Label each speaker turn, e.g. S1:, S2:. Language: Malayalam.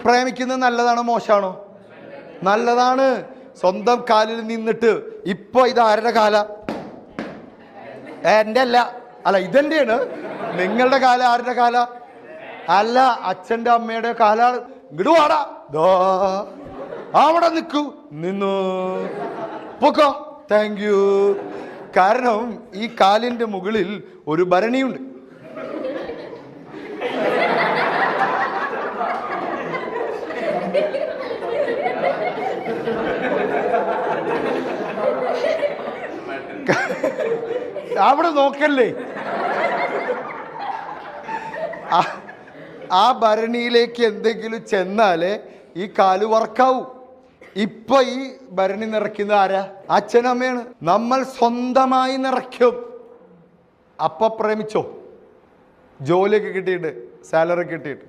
S1: പ്രേമിക്കുന്നത് നല്ലതാണോ മോശമാണോ? നല്ലതാണ്. സ്വന്തം കാലിൽ നിന്നിട്ട് ഇപ്പൊ ഇത് ആരുടെ കാല? എൻ്റെ അല്ല ഇതെന്റെയാണ്. നിങ്ങളുടെ കാല ആരുടെ കാല? അല്ല, അച്ഛൻ്റെ അമ്മയുടെ കാലാണ്. ഇങ്ങോട്ട് വാടാ, അവിടെ നിന്നു പൊക്കോ, താങ്ക് യു. കാരണം ഈ കാലിന്റെ മുകളിൽ ഒരു ഭരണിയുണ്ട്. അവിടെ നോക്കല്ലേ, ആ ഭരണിയിലേക്ക് എന്തെങ്കിലും ചെന്നാലേ ഈ കാല് വർക്കാവൂ. ഇപ്പൊ ഈ ഭരണി നിറയ്ക്കുന്ന ആരാ? അച്ഛനമ്മയാണ്. നമ്മൾ സ്വന്തമായി നിറയ്ക്കും. അപ്പൊ പ്രേമിച്ചോ? ജോലിയൊക്കെ കിട്ടിയിട്ട്, സാലറി കിട്ടിയിട്ട്